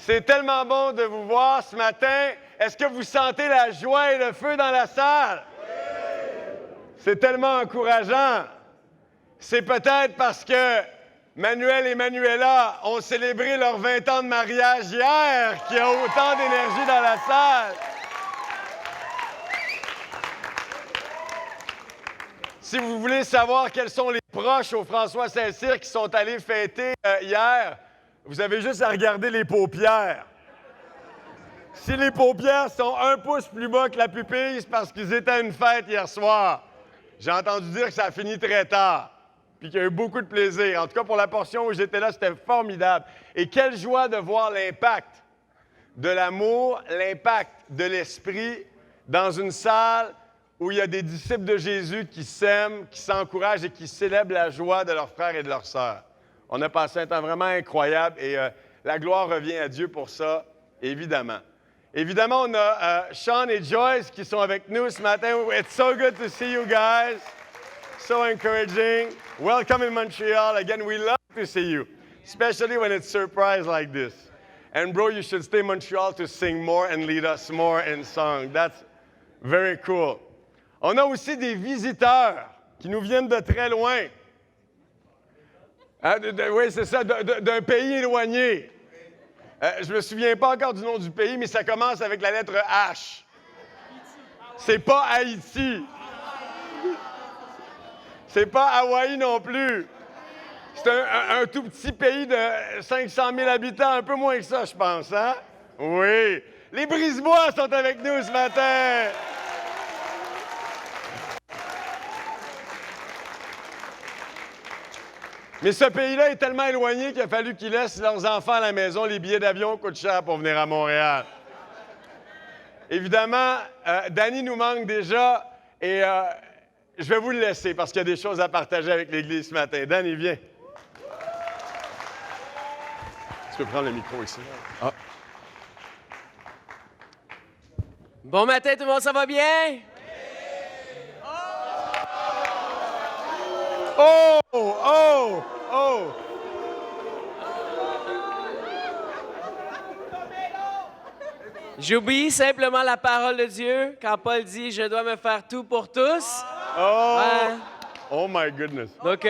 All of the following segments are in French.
C'est tellement bon de vous voir ce matin. Est-ce que vous sentez la joie et le feu dans la salle? C'est tellement encourageant. C'est peut-être parce que Manuel et Manuela ont célébré leurs 20 ans de mariage hier qu'il y a autant d'énergie dans la salle. Si vous voulez savoir quels sont les proches au François Saint-Cyr qui sont allés fêter hier, vous avez juste à regarder les paupières. Si les paupières sont 1 pouce plus bas que la pupille, c'est parce qu'ils étaient à une fête hier soir. J'ai entendu dire que ça a fini très tard, puis qu'il y a eu beaucoup de plaisir. En tout cas, pour la portion où j'étais là, c'était formidable. Et quelle joie de voir l'impact de l'amour, l'impact de l'esprit dans une salle où il y a des disciples de Jésus qui s'aiment, qui s'encouragent et qui célèbrent la joie de leurs frères et de leurs sœurs. On a passé un temps vraiment incroyable et la gloire revient à Dieu pour ça, évidemment. Évidemment, on a Sean et Joyce qui sont avec nous ce matin. It's so good to see you guys. So encouraging. Welcome in Montreal. Again, we love to see you, especially when it's surprise like this. And bro, you should stay in Montreal to sing more and lead us more in song. That's very cool. On a aussi des visiteurs qui nous viennent de très loin. Oui, c'est ça, d'un pays éloigné. Je me souviens pas encore du nom du pays, mais ça commence avec la lettre H. C'est pas Haïti. C'est pas Hawaï non plus. C'est un tout petit pays de 500 000 habitants, un peu moins que ça, je pense, hein? Oui. Les Brisebois sont avec nous ce matin. Mais ce pays-là est tellement éloigné qu'il a fallu qu'ils laissent leurs enfants à la maison. Les billets d'avion coûtent cher pour venir à Montréal. Évidemment, Danny nous manque déjà et je vais vous le laisser parce qu'il y a des choses à partager avec l'Église ce matin. Danny, viens. Tu peux prendre le micro ici. Ah. Bon matin tout le monde, ça va bien? Oh! Oh! Oh! J'oublie simplement la parole de Dieu quand Paul dit « Je dois me faire tout pour tous ». Oh! Ouais. Oh my goodness! Donc,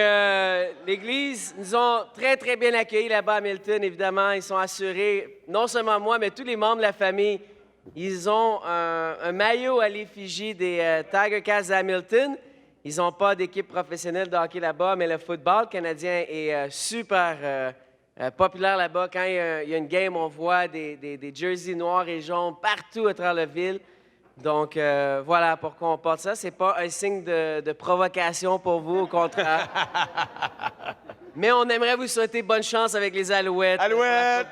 l'Église nous ont très, très bien accueillis là-bas à Milton. Évidemment, ils sont assurés, non seulement moi, mais tous les membres de la famille. Ils ont un maillot à l'effigie des Tiger Cats à Hamilton. Ils n'ont pas d'équipe professionnelle de hockey là-bas, mais le football canadien est super populaire là-bas. Quand il y a une game, on voit des jerseys noirs et jaunes partout à travers la ville. Donc, voilà pourquoi on porte ça. Ce n'est pas un signe de provocation pour vous, au contraire. Mais on aimerait vous souhaiter bonne chance avec les Alouettes. Alouettes!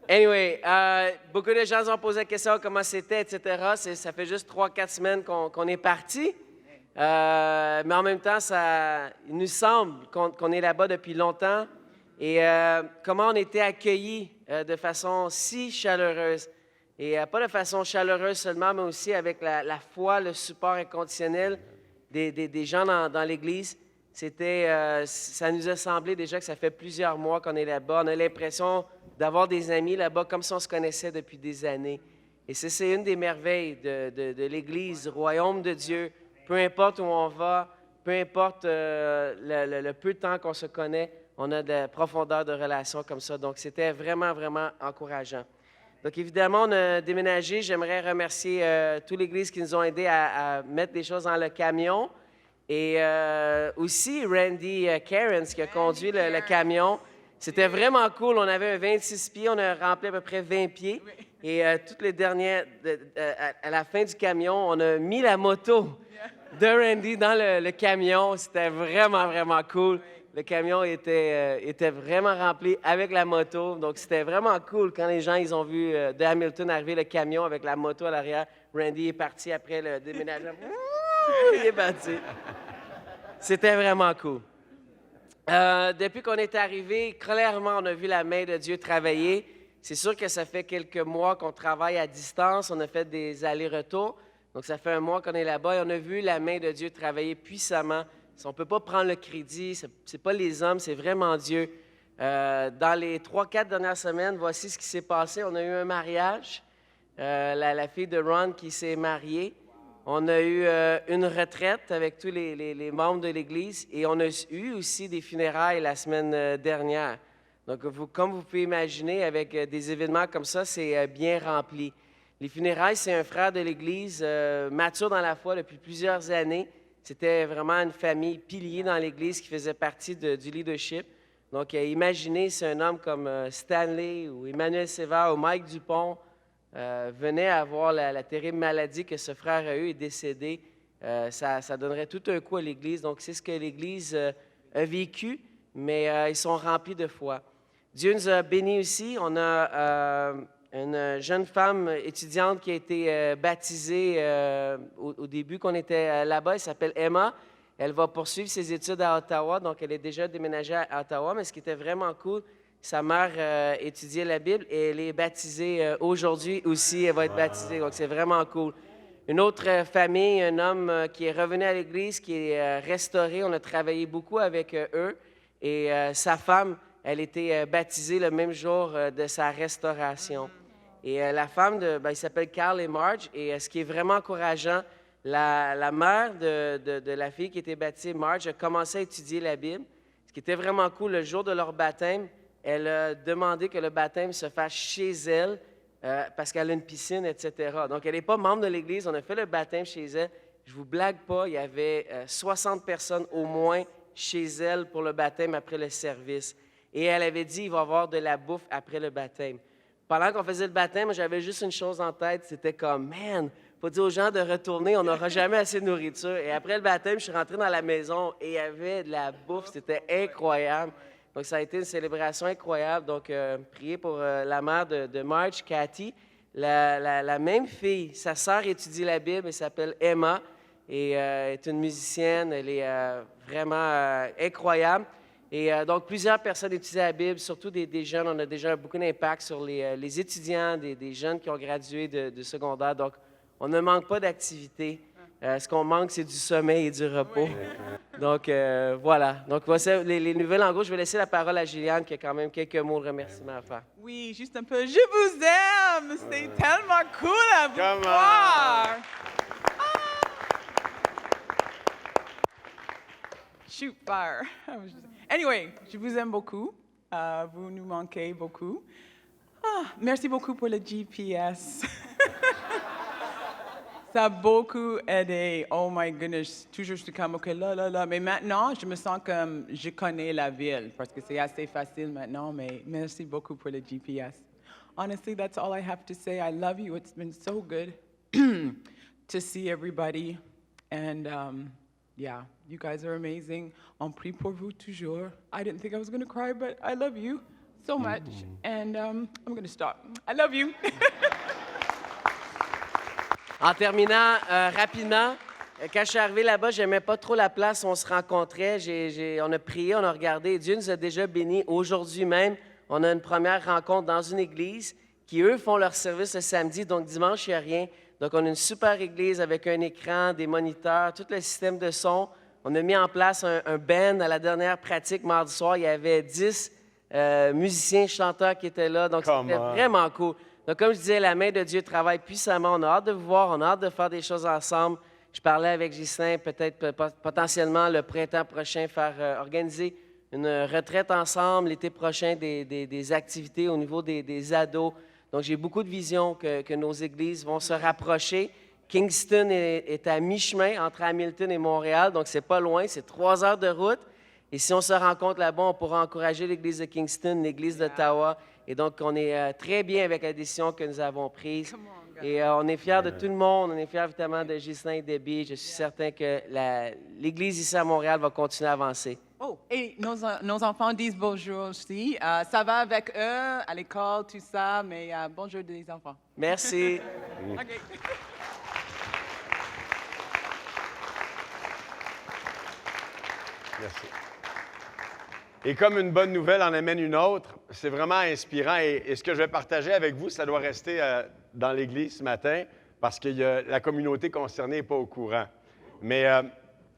Anyway, beaucoup de gens ont posé la question comment c'était, etc. Ça fait juste 3-4 semaines qu'on est parti. Mais en même temps, il nous semble qu'on est là-bas depuis longtemps. Et comment on était accueillis de façon si chaleureuse. Et pas de façon chaleureuse seulement, mais aussi avec la foi, le support inconditionnel des gens dans l'Église. Ça nous a semblé déjà que ça fait plusieurs mois qu'on est là-bas. On a l'impression d'avoir des amis là-bas comme si on se connaissait depuis des années. Et c'est une des merveilles de l'Église, du royaume de Dieu. Peu importe où on va, peu importe le peu de temps qu'on se connaît, on a de la profondeur de relation comme ça. Donc, c'était vraiment, vraiment encourageant. Donc, évidemment, on a déménagé. J'aimerais remercier toute l'Église qui nous ont aidés à mettre des choses dans le camion. Et aussi Randy Cairns qui a conduit le camion. C'était vraiment cool. On avait un 26 pieds, on a rempli à peu près 20 pieds. Et toutes les dernières, à la fin du camion, on a mis la moto de Randy dans le camion. C'était vraiment, vraiment cool. Le camion était vraiment rempli avec la moto. Donc, c'était vraiment cool quand les gens ils ont vu de Hamilton arriver le camion avec la moto à l'arrière. Randy est parti après le déménagement. Il est parti. C'était vraiment cool. Depuis qu'on est arrivé, clairement, on a vu la main de Dieu travailler. C'est sûr que ça fait quelques mois qu'on travaille à distance. On a fait des allers-retours. Donc, ça fait 1 mois qu'on est là-bas et on a vu la main de Dieu travailler puissamment. On ne peut pas prendre le crédit. Ce n'est pas les hommes, c'est vraiment Dieu. Dans les 3-4 dernières semaines, voici ce qui s'est passé. On a eu un mariage, la fille de Ron qui s'est mariée. On a eu une retraite avec tous les membres de l'Église et on a eu aussi des funérailles la semaine dernière. Donc, comme vous pouvez imaginer, avec des événements comme ça, c'est bien rempli. Les funérailles, c'est un frère de l'Église mature dans la foi depuis plusieurs années. C'était vraiment une famille pilier dans l'Église qui faisait partie du leadership. Donc, imaginez si un homme comme Stanley ou Emmanuel Sévère ou Mike Dupont venait avoir la terrible maladie que ce frère a eue et décédé. Ça donnerait tout un coup à l'Église. Donc, c'est ce que l'Église a vécu, mais ils sont remplis de foi. Dieu nous a bénis aussi. On a une jeune femme étudiante qui a été baptisée au début qu'on était là-bas. Elle s'appelle Emma. Elle va poursuivre ses études à Ottawa. Donc, elle est déjà déménagée à Ottawa. Mais ce qui était vraiment cool, sa mère étudiait la Bible et elle est baptisée aujourd'hui aussi. Elle va être baptisée. Donc, c'est vraiment cool. Une autre famille, un homme qui est revenu à l'Église, qui est restauré. On a travaillé beaucoup avec eux. Et sa femme, elle était baptisée le même jour de sa restauration. Et la femme, il s'appelle Carl et Marge. Et ce qui est vraiment encourageant, la mère de la fille qui était baptisée, Marge, a commencé à étudier la Bible. Ce qui était vraiment cool, le jour de leur baptême, elle a demandé que le baptême se fasse chez elle parce qu'elle a une piscine, etc. Donc, elle n'est pas membre de l'Église. On a fait le baptême chez elle. Je ne vous blague pas, il y avait 60 personnes au moins chez elle pour le baptême après le service. Et elle avait dit, il va y avoir de la bouffe après le baptême. Pendant qu'on faisait le baptême, j'avais juste une chose en tête, c'était comme, man, il faut dire aux gens de retourner, on n'aura jamais assez de nourriture. Et après le baptême, je suis rentré dans la maison et il y avait de la bouffe, c'était incroyable. Donc, ça a été une célébration incroyable. Donc, priez pour la mère de Marge, Cathy. La même fille, sa sœur étudie la Bible, elle s'appelle Emma et est une musicienne, elle est vraiment incroyable. Et donc, plusieurs personnes étudient la Bible, surtout des jeunes. On a déjà beaucoup d'impact sur les étudiants, des jeunes qui ont gradué de secondaire. Donc, on ne manque pas d'activité. Ce qu'on manque, c'est du sommeil et du repos. Donc, voilà. Donc, voici les nouvelles en gros. Je vais laisser la parole à Gilliane qui a quand même quelques mots de remerciement à faire. Oui, juste un peu. Je vous aime! C'est tellement cool à vous voir! Shoot fire. Anyway, je vous aime beaucoup. Vous nous manquez beaucoup. Merci beaucoup pour le GPS. Ça a beaucoup aidé. Oh my goodness. Toujours, je suis comme, OK, là. Mais maintenant, je me sens comme je connais la ville parce que c'est assez facile maintenant. Mais merci beaucoup pour le GPS. Honestly, that's all I have to say. I love you. It's been so good to see everybody. And yeah, you guys are amazing. On prie pour vous toujours. I didn't think I was going to cry, but I love you so much. And I'm going to stop. I love you. En terminant rapidement, quand je suis arrivé là-bas, je n'aimais pas trop la place où on se rencontrait. On a prié, on a regardé. Dieu nous a déjà bénis. Aujourd'hui même, on a une première rencontre dans une église qui, eux, font leur service le samedi. Donc, dimanche, il n'y a rien. Donc, on a une super église avec un écran, des moniteurs, tout le système de son. On a mis en place un band à la dernière pratique mardi soir. Il y avait 10 musiciens, chanteurs qui étaient là. Donc, c'était vraiment cool. Donc, comme je disais, la main de Dieu travaille puissamment. On a hâte de vous voir, on a hâte de faire des choses ensemble. Je parlais avec Ghislain, peut-être potentiellement le printemps prochain, organiser une retraite ensemble, l'été prochain, des activités au niveau des ados. Donc, j'ai beaucoup de visions que nos églises vont se rapprocher. Kingston est à mi-chemin entre Hamilton et Montréal, donc c'est pas loin, c'est 3 heures de route. Et si on se rencontre là-bas, on pourra encourager l'église de Kingston, l'église d'Ottawa. Et donc, on est très bien avec la décision que nous avons prise. Et on est fiers de tout le monde. On est fiers évidemment de Ghislain et Debbie. Je suis certain que l'Église ici à Montréal va continuer à avancer. Oh, et nos enfants disent bonjour aussi. Ça va avec eux, à l'école, tout ça, mais bonjour les enfants. Merci. OK. Merci. Et comme une bonne nouvelle en amène une autre, c'est vraiment inspirant. Et ce que je vais partager avec vous, ça doit rester dans l'Église ce matin parce que la communauté concernée n'est pas au courant. Mais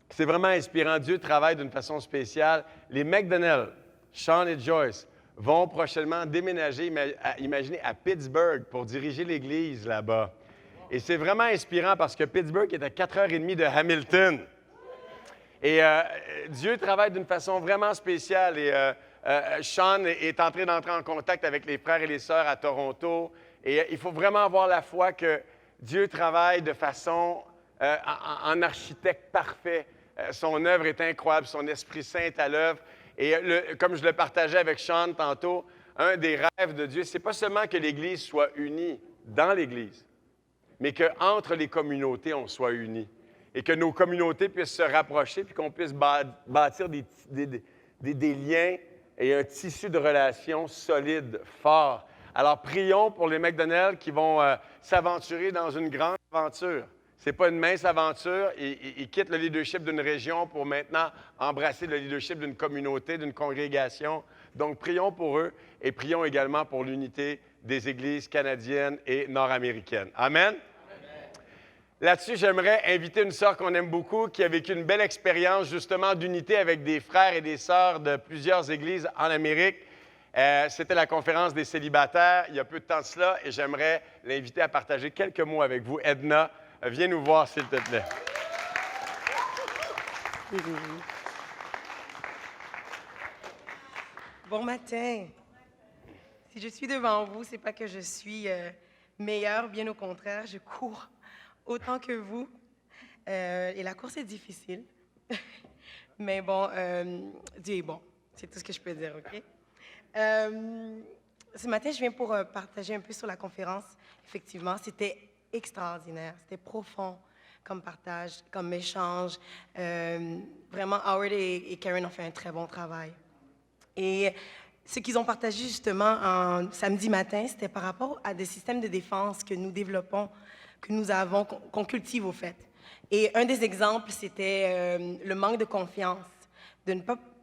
c'est vraiment inspirant. Dieu travaille d'une façon spéciale. Les McDonald's Sean et Joyce, vont prochainement déménager, imaginez, à Pittsburgh pour diriger l'Église là-bas. Et c'est vraiment inspirant parce que Pittsburgh est à 4h30 de Hamilton. Et Dieu travaille d'une façon vraiment spéciale. Et Sean est en train d'entrer en contact avec les frères et les sœurs à Toronto. Et il faut vraiment avoir la foi que Dieu travaille de façon en architecte parfait. Son œuvre est incroyable, son Esprit Saint est à l'œuvre. Et comme je le partageais avec Sean tantôt, un des rêves de Dieu, c'est pas seulement que l'Église soit unie dans l'Église, mais qu'entre les communautés, on soit unis. Et que nos communautés puissent se rapprocher, puis qu'on puisse bâtir des liens et un tissu de relations solides, fort. Alors, prions pour les McDonald's qui vont s'aventurer dans une grande aventure. Ce n'est pas une mince aventure. Ils quittent le leadership d'une région pour maintenant embrasser le leadership d'une communauté, d'une congrégation. Donc, prions pour eux et prions également pour l'unité des églises canadiennes et nord-américaines. Amen? Là-dessus, j'aimerais inviter une sœur qu'on aime beaucoup, qui a vécu une belle expérience justement d'unité avec des frères et des sœurs de plusieurs églises en Amérique. C'était la conférence des célibataires il y a peu de temps de cela et j'aimerais l'inviter à partager quelques mots avec vous. Edna, viens nous voir s'il te plaît. Bon matin. Si je suis devant vous, ce n'est pas que je suis meilleure, bien au contraire, je cours autant que vous. Et la course est difficile. Mais bon, Dieu est bon. C'est tout ce que je peux dire, OK? Ce matin, je viens pour partager un peu sur la conférence. Effectivement, c'était extraordinaire. C'était profond comme partage, comme échange. Vraiment, Howard et Karen ont fait un très bon travail. Et ce qu'ils ont partagé justement en samedi matin, c'était par rapport à des systèmes de défense que nous développons, que nous avons, qu'on cultive au fait. Et un des exemples, c'était le manque de confiance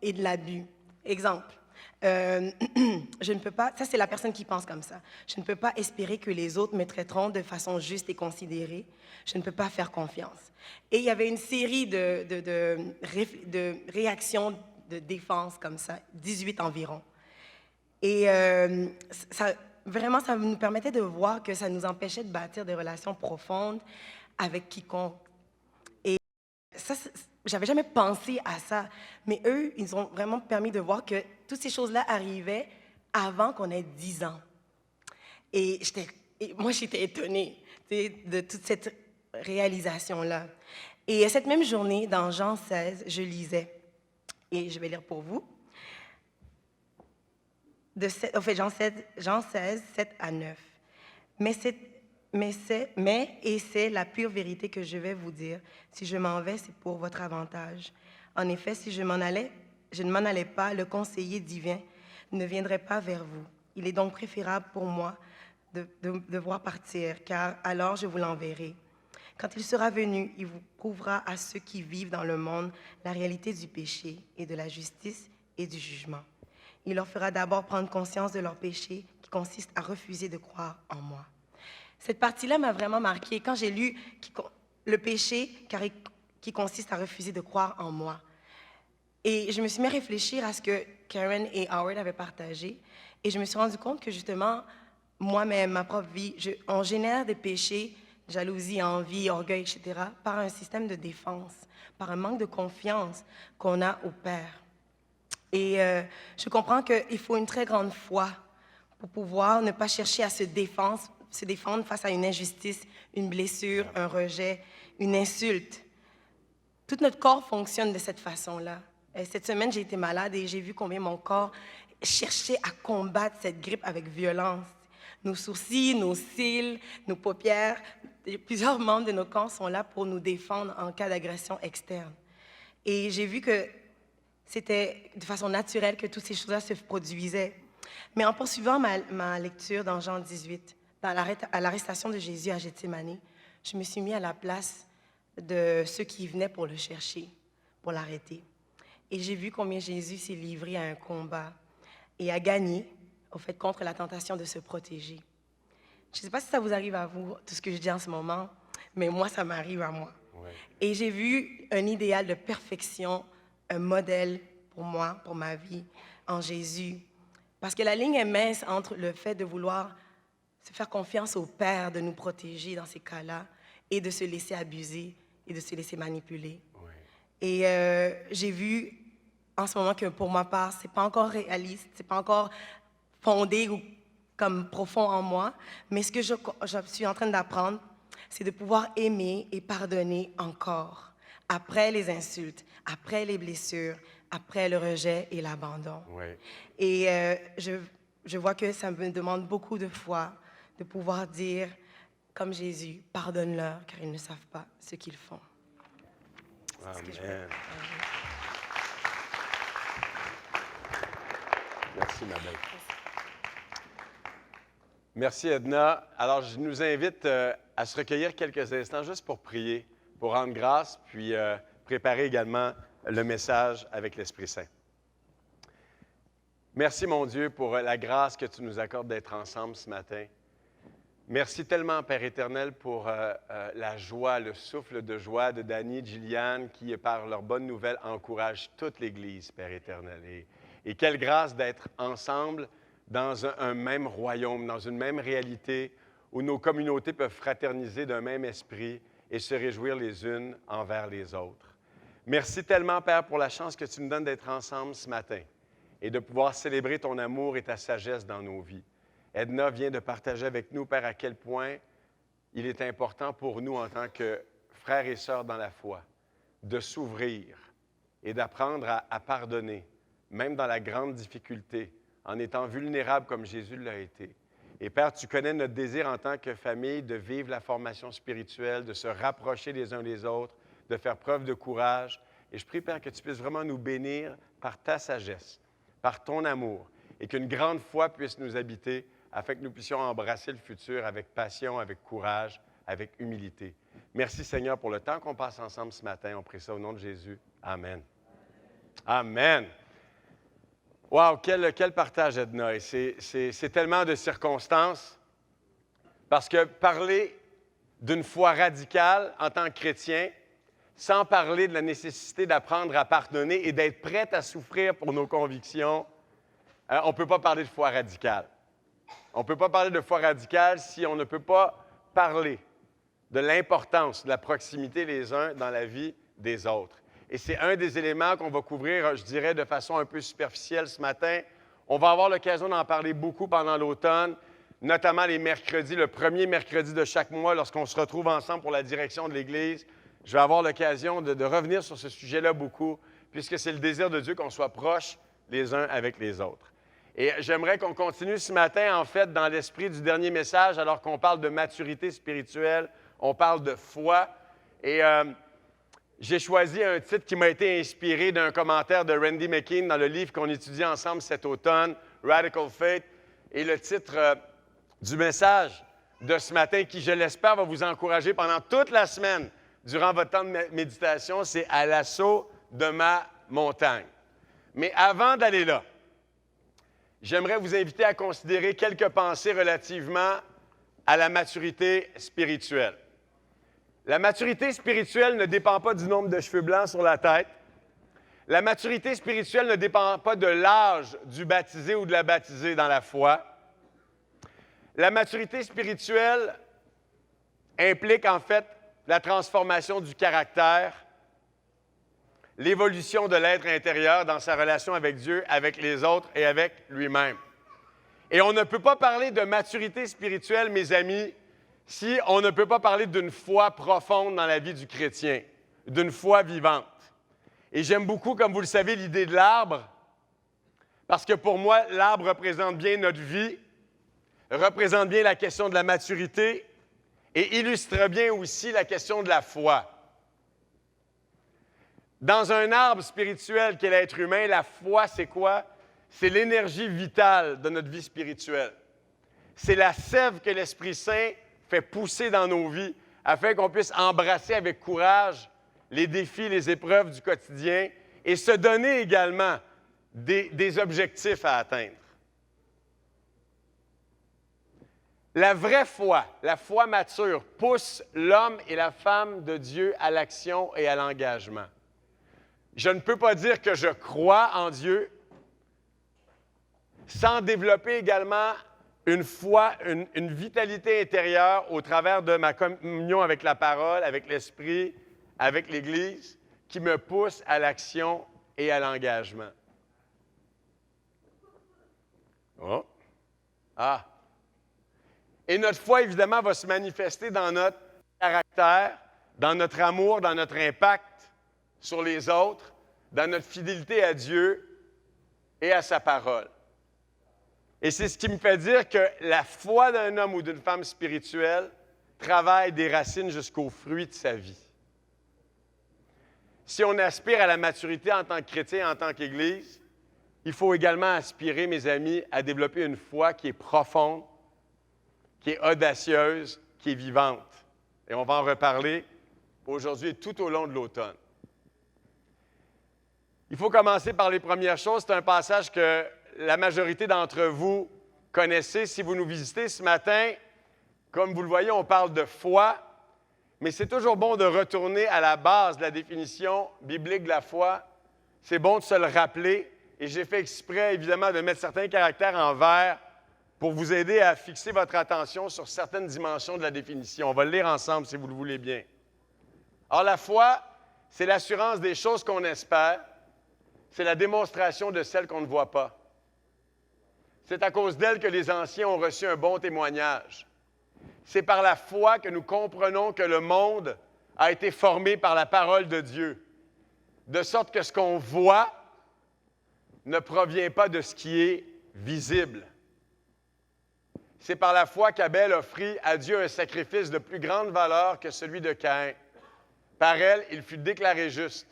et de l'abus. Exemple, je ne peux pas, ça c'est la personne qui pense comme ça, je ne peux pas espérer que les autres me traiteront de façon juste et considérée, je ne peux pas faire confiance. Et il y avait une série de réactions de défense comme ça, 18 environ. Et vraiment, ça nous permettait de voir que ça nous empêchait de bâtir des relations profondes avec quiconque. Et ça, j'avais jamais pensé à ça, mais eux, ils ont vraiment permis de voir que toutes ces choses-là arrivaient avant qu'on ait 10 ans. Et moi, j'étais étonnée de toute cette réalisation-là. Et cette même journée, dans Jean 16, je lisais, et je vais lire pour vous, Jean 16, 7 à 9. Et c'est la pure vérité que je vais vous dire. Si je m'en vais, c'est pour votre avantage. En effet, si je ne m'en allais pas, le conseiller divin ne viendrait pas vers vous. Il est donc préférable pour moi de devoir partir, car alors je vous l'enverrai. Quand il sera venu, il vous prouvera à ceux qui vivent dans le monde la réalité du péché et de la justice et du jugement. Il leur fera d'abord prendre conscience de leur péché qui consiste à refuser de croire en moi. Cette partie-là m'a vraiment marquée quand j'ai lu le péché qui consiste à refuser de croire en moi. Et je me suis mis à réfléchir à ce que Karen et Howard avaient partagé et je me suis rendu compte que justement, moi-même, ma propre vie, on génère des péchés, jalousie, envie, orgueil, etc., par un système de défense, par un manque de confiance qu'on a au Père. Et je comprends qu'il faut une très grande foi pour pouvoir ne pas chercher à se défendre face à une injustice, une blessure, un rejet, une insulte. Tout notre corps fonctionne de cette façon-là. Cette semaine, j'ai été malade et j'ai vu combien mon corps cherchait à combattre cette grippe avec violence. Nos sourcils, nos cils, nos paupières, plusieurs membres de nos corps sont là pour nous défendre en cas d'agression externe. Et j'ai vu que c'était de façon naturelle que toutes ces choses-là se produisaient. Mais en poursuivant ma lecture dans Jean 18, à l'arrestation de Jésus à Gethsémani, je me suis mis à la place de ceux qui venaient pour le chercher, pour l'arrêter. Et j'ai vu combien Jésus s'est livré à un combat et a gagné, au fait, contre la tentation de se protéger. Je ne sais pas si ça vous arrive à vous, tout ce que je dis en ce moment, mais moi, ça m'arrive à moi. Ouais. Et j'ai vu un idéal de perfection, un modèle pour moi, pour ma vie, en Jésus. Parce que la ligne est mince entre le fait de vouloir se faire confiance au Père, de nous protéger dans ces cas-là, et de se laisser abuser et de se laisser manipuler. Oui. Et j'ai vu en ce moment que pour ma part, ce n'est pas encore réaliste, ce n'est pas encore fondé ou comme profond en moi, mais ce que je suis en train d'apprendre, c'est de pouvoir aimer et pardonner encore, après les insultes, après les blessures, après le rejet et l'abandon. Oui. Et je vois que ça me demande beaucoup de foi de pouvoir dire, comme Jésus, pardonne-leur, car ils ne savent pas ce qu'ils font. Amen. Merci, ma belle. Merci, Edna. Alors, je nous invite à se recueillir quelques instants juste pour prier, pour rendre grâce, puis préparer également le message avec l'Esprit Saint. Merci, mon Dieu, pour la grâce que tu nous accordes d'être ensemble ce matin. Merci tellement, Père éternel, pour la joie, le souffle de joie de Dany, Gilliane, qui, par leur bonne nouvelle, encouragent toute l'Église, Père éternel. Et quelle grâce d'être ensemble dans un même royaume, dans une même réalité, où nos communautés peuvent fraterniser d'un même esprit et se réjouir les unes envers les autres. Merci tellement, Père, pour la chance que tu nous donnes d'être ensemble ce matin et de pouvoir célébrer ton amour et ta sagesse dans nos vies. Edna vient de partager avec nous, Père, à quel point il est important pour nous en tant que frères et sœurs dans la foi de s'ouvrir et d'apprendre à pardonner, même dans la grande difficulté, en étant vulnérable comme Jésus l'a été. Et Père, tu connais notre désir en tant que famille de vivre la formation spirituelle, de se rapprocher les uns des autres, de faire preuve de courage. Et je prie, Père, que tu puisses vraiment nous bénir par ta sagesse, par ton amour, et qu'une grande foi puisse nous habiter afin que nous puissions embrasser le futur avec passion, avec courage, avec humilité. Merci, Seigneur, pour le temps qu'on passe ensemble ce matin. On prie ça au nom de Jésus. Amen. Amen. Wow, quel partage, Edna. Et c'est tellement de circonstances, parce que parler d'une foi radicale en tant que chrétien, sans parler de la nécessité d'apprendre à pardonner et d'être prêt à souffrir pour nos convictions, on ne peut pas parler de foi radicale. On ne peut pas parler de foi radicale si on ne peut pas parler de l'importance de la proximité les uns dans la vie des autres. Et c'est un des éléments qu'on va couvrir, je dirais, de façon un peu superficielle ce matin. On va avoir l'occasion d'en parler beaucoup pendant l'automne, notamment les mercredis, le premier mercredi de chaque mois, lorsqu'on se retrouve ensemble pour la direction de l'Église. Je vais avoir l'occasion de revenir sur ce sujet-là beaucoup, puisque c'est le désir de Dieu qu'on soit proches les uns avec les autres. Et j'aimerais qu'on continue ce matin, en fait, dans l'esprit du dernier message, alors qu'on parle de maturité spirituelle, on parle de foi. Et j'ai choisi un titre qui m'a été inspiré d'un commentaire de Randy McKean dans le livre qu'on étudie ensemble cet automne, Radical Faith. Et le titre du message de ce matin, qui, je l'espère, va vous encourager pendant toute la semaine, durant votre temps de méditation, c'est « À l'assaut de ma montagne ». Mais avant d'aller là, j'aimerais vous inviter à considérer quelques pensées relativement à la maturité spirituelle. La maturité spirituelle ne dépend pas du nombre de cheveux blancs sur la tête. La maturité spirituelle ne dépend pas de l'âge du baptisé ou de la baptisée dans la foi. La maturité spirituelle implique en fait la transformation du caractère, l'évolution de l'être intérieur dans sa relation avec Dieu, avec les autres et avec lui-même. Et on ne peut pas parler de maturité spirituelle, mes amis, si on ne peut pas parler d'une foi profonde dans la vie du chrétien, d'une foi vivante. Et j'aime beaucoup, comme vous le savez, l'idée de l'arbre, parce que pour moi, l'arbre représente bien notre vie, représente bien la question de la maturité et illustre bien aussi la question de la foi. Dans un arbre spirituel qu'est l'être humain, la foi, c'est quoi? C'est l'énergie vitale de notre vie spirituelle. C'est la sève que l'Esprit Saint fait pousser dans nos vies afin qu'on puisse embrasser avec courage les défis, les épreuves du quotidien et se donner également des objectifs à atteindre. La vraie foi, la foi mature, pousse l'homme et la femme de Dieu à l'action et à l'engagement. Je ne peux pas dire que je crois en Dieu, sans développer également une foi, une vitalité intérieure au travers de ma communion avec la parole, avec l'Esprit, avec l'Église, qui me pousse à l'action et à l'engagement. Oh. Ah. Et notre foi, évidemment, va se manifester dans notre caractère, dans notre amour, dans notre impact sur les autres, dans notre fidélité à Dieu et à sa parole. Et c'est ce qui me fait dire que la foi d'un homme ou d'une femme spirituelle travaille des racines jusqu'au fruit de sa vie. Si on aspire à la maturité en tant que chrétien, en tant qu'Église, il faut également aspirer, mes amis, à développer une foi qui est profonde, qui est audacieuse, qui est vivante. Et on va en reparler aujourd'hui et tout au long de l'automne. Il faut commencer par les premières choses. C'est un passage que la majorité d'entre vous connaissez. Si vous nous visitez ce matin, comme vous le voyez, on parle de foi, mais c'est toujours bon de retourner à la base de la définition biblique de la foi. C'est bon de se le rappeler. Et j'ai fait exprès, évidemment, de mettre certains caractères en vert pour vous aider à fixer votre attention sur certaines dimensions de la définition. On va le lire ensemble, si vous le voulez bien. Or, la foi, c'est l'assurance des choses qu'on espère. C'est la démonstration de celles qu'on ne voit pas. C'est à cause d'elle que les anciens ont reçu un bon témoignage. C'est par la foi que nous comprenons que le monde a été formé par la parole de Dieu, de sorte que ce qu'on voit ne provient pas de ce qui est visible. C'est par la foi qu'Abel offrit à Dieu un sacrifice de plus grande valeur que celui de Caïn. Par elle, il fut déclaré juste,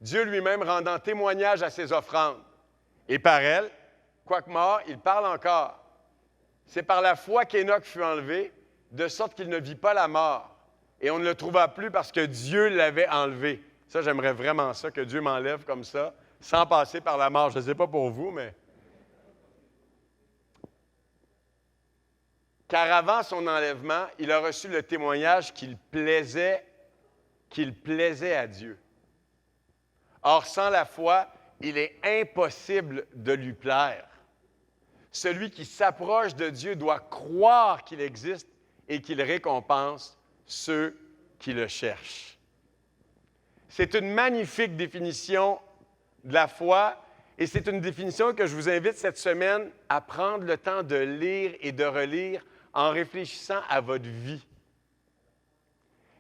Dieu lui-même rendant témoignage à ses offrandes. Et par elle, quoique mort, il parle encore. C'est par la foi qu'Énoch fut enlevé, de sorte qu'il ne vit pas la mort. Et on ne le trouva plus parce que Dieu l'avait enlevé. Ça, j'aimerais vraiment ça, que Dieu m'enlève comme ça, sans passer par la mort. Je ne sais pas pour vous, mais... Car avant son enlèvement, il a reçu le témoignage qu'il plaisait à Dieu. Or, sans la foi, il est impossible de lui plaire. Celui qui s'approche de Dieu doit croire qu'il existe et qu'il récompense ceux qui le cherchent. C'est une magnifique définition de la foi et c'est une définition que je vous invite cette semaine à prendre le temps de lire et de relire en réfléchissant à votre vie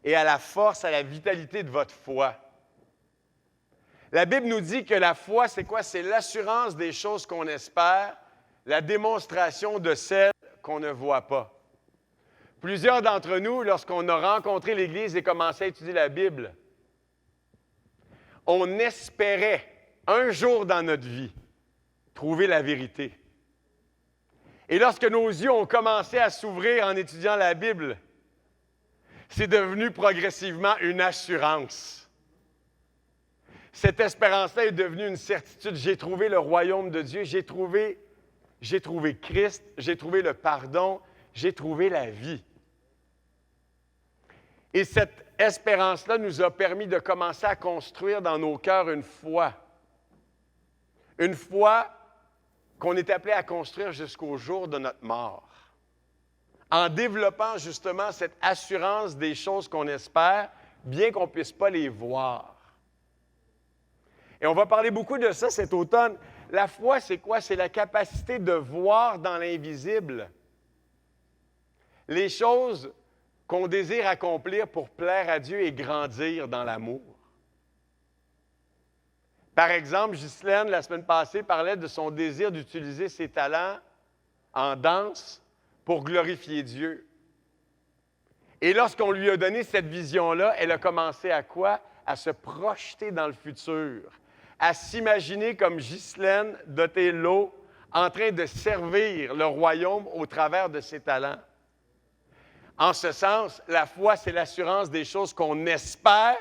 et à la force, à la vitalité de votre foi. La Bible nous dit que la foi, c'est quoi? C'est l'assurance des choses qu'on espère, la démonstration de celles qu'on ne voit pas. Plusieurs d'entre nous, lorsqu'on a rencontré l'Église et commencé à étudier la Bible, on espérait un jour dans notre vie trouver la vérité. Et lorsque nos yeux ont commencé à s'ouvrir en étudiant la Bible, c'est devenu progressivement une assurance. Cette espérance-là est devenue une certitude. J'ai trouvé le royaume de Dieu, j'ai trouvé Christ, j'ai trouvé le pardon, j'ai trouvé la vie. Et cette espérance-là nous a permis de commencer à construire dans nos cœurs une foi. Une foi qu'on est appelé à construire jusqu'au jour de notre mort. En développant justement cette assurance des choses qu'on espère, bien qu'on ne puisse pas les voir. Et on va parler beaucoup de ça cet automne. La foi, c'est quoi? C'est la capacité de voir dans l'invisible les choses qu'on désire accomplir pour plaire à Dieu et grandir dans l'amour. Par exemple, Ghislaine, la semaine passée, parlait de son désir d'utiliser ses talents en danse pour glorifier Dieu. Et lorsqu'on lui a donné cette vision-là, elle a commencé à quoi? À se projeter dans le futur, à s'imaginer comme Ghislaine d'Othello en train de servir le royaume au travers de ses talents. En ce sens, la foi, c'est l'assurance des choses qu'on espère.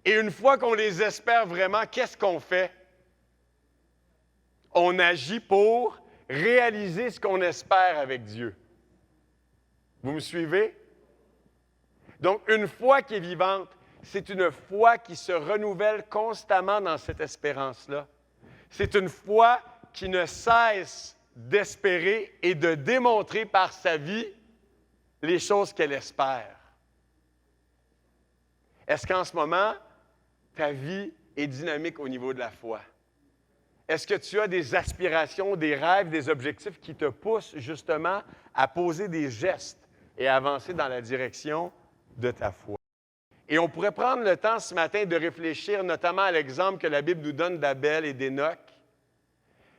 Et une fois qu'on les espère vraiment, qu'est-ce qu'on fait? On agit pour réaliser ce qu'on espère avec Dieu. Vous me suivez? Donc, une foi qui est vivante, c'est une foi qui se renouvelle constamment dans cette espérance-là. C'est une foi qui ne cesse d'espérer et de démontrer par sa vie les choses qu'elle espère. Est-ce qu'en ce moment, ta vie est dynamique au niveau de la foi? Est-ce que tu as des aspirations, des rêves, des objectifs qui te poussent justement à poser des gestes et à avancer dans la direction de ta foi? Et on pourrait prendre le temps ce matin de réfléchir notamment à l'exemple que la Bible nous donne d'Abel et d'Hénoch.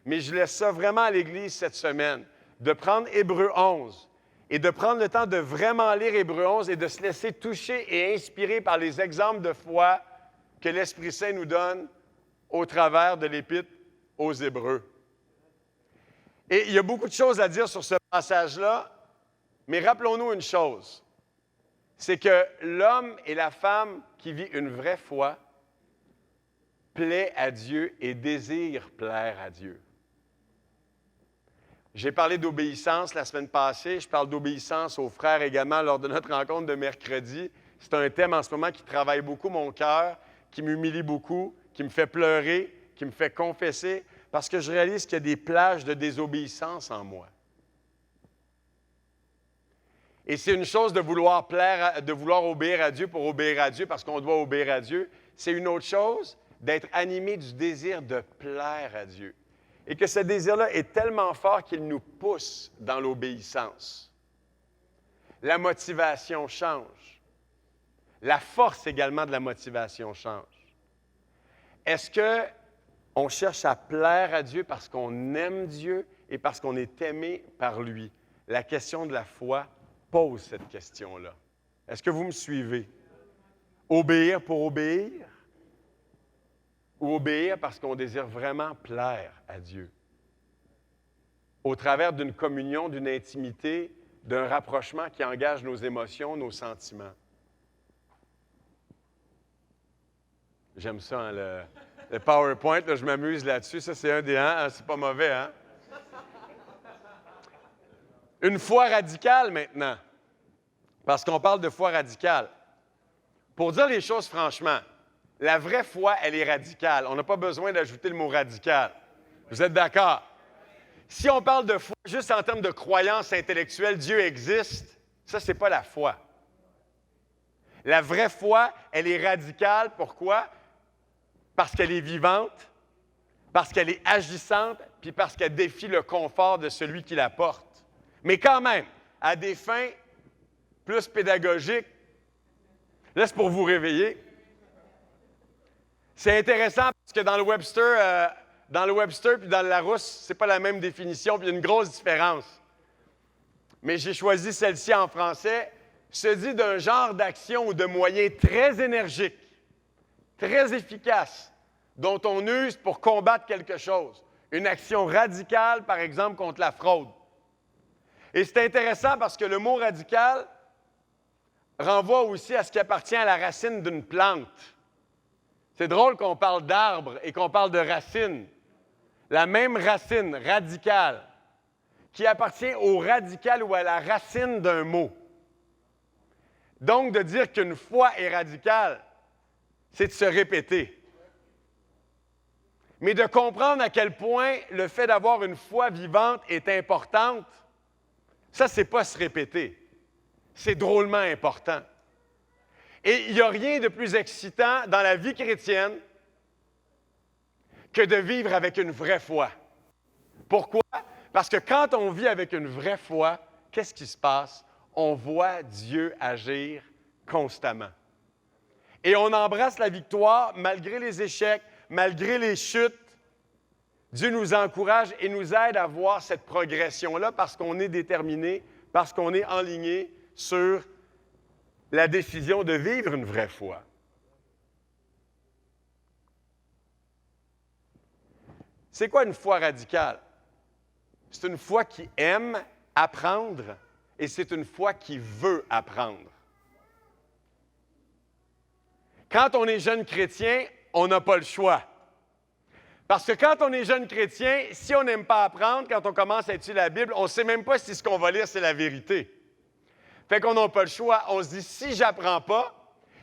Mais je laisse ça vraiment à l'Église cette semaine, de prendre Hébreux 11 et de prendre le temps de vraiment lire Hébreux 11 et de se laisser toucher et inspirer par les exemples de foi que l'Esprit Saint nous donne au travers de l'Épître aux Hébreux. Et il y a beaucoup de choses à dire sur ce passage-là, mais rappelons-nous une chose, c'est que l'homme et la femme qui vit une vraie foi plaît à Dieu et désire plaire à Dieu. J'ai parlé d'obéissance la semaine passée, je parle d'obéissance aux frères également lors de notre rencontre de mercredi. C'est un thème en ce moment qui travaille beaucoup mon cœur, qui m'humilie beaucoup, qui me fait pleurer, qui me fait confesser, parce que je réalise qu'il y a des plages de désobéissance en moi. Et c'est une chose de vouloir obéir à Dieu pour obéir à Dieu, parce qu'on doit obéir à Dieu. C'est une autre chose d'être animé du désir de plaire à Dieu. Et que ce désir-là est tellement fort qu'il nous pousse dans l'obéissance. La motivation change. La force également de la motivation change. Est-ce qu'on cherche à plaire à Dieu parce qu'on aime Dieu et parce qu'on est aimé par lui? La question de la foi pose cette question-là. Est-ce que vous me suivez? Obéir pour obéir? Ou obéir parce qu'on désire vraiment plaire à Dieu? Au travers d'une communion, d'une intimité, d'un rapprochement qui engage nos émotions, nos sentiments. J'aime ça, hein, le PowerPoint, là, je m'amuse là-dessus. Ça, c'est un des c'est pas mauvais, hein? Une foi radicale maintenant, parce qu'on parle de foi radicale. Pour dire les choses franchement, la vraie foi, elle est radicale. On n'a pas besoin d'ajouter le mot radical. Vous êtes d'accord? Si on parle de foi juste en termes de croyance intellectuelle, Dieu existe, ça, ce n'est pas la foi. La vraie foi, elle est radicale. Pourquoi? Parce qu'elle est vivante, parce qu'elle est agissante, puis parce qu'elle défie le confort de celui qui la porte. Mais quand même, à des fins plus pédagogiques, là, c'est pour vous réveiller. C'est intéressant parce que dans le Webster puis dans le Larousse, c'est pas la même définition, puis il y a une grosse différence. Mais j'ai choisi celle-ci en français. Se dit d'un genre d'action ou de moyen très énergique, très efficace, dont on use pour combattre quelque chose. Une action radicale, par exemple, contre la fraude. Et c'est intéressant parce que le mot radical renvoie aussi à ce qui appartient à la racine d'une plante. C'est drôle qu'on parle d'arbre et qu'on parle de racine. La même racine, radicale, qui appartient au radical ou à la racine d'un mot. Donc, de dire qu'une foi est radicale, c'est de se répéter. Mais de comprendre à quel point le fait d'avoir une foi vivante est importante, ça, c'est pas se répéter. C'est drôlement important. Et il n'y a rien de plus excitant dans la vie chrétienne que de vivre avec une vraie foi. Pourquoi? Parce que quand on vit avec une vraie foi, qu'est-ce qui se passe? On voit Dieu agir constamment. Et on embrasse la victoire malgré les échecs, malgré les chutes. Dieu nous encourage et nous aide à voir cette progression-là parce qu'on est déterminé, parce qu'on est enligné sur la décision de vivre une vraie foi. C'est quoi une foi radicale? C'est une foi qui aime apprendre et c'est une foi qui veut apprendre. Quand on est jeune chrétien, on n'a pas le choix. Parce que quand on est jeune chrétien, si on n'aime pas apprendre, quand on commence à étudier la Bible, on ne sait même pas si ce qu'on va lire, c'est la vérité. Fait qu'on n'a pas le choix. On se dit, si je n'apprends pas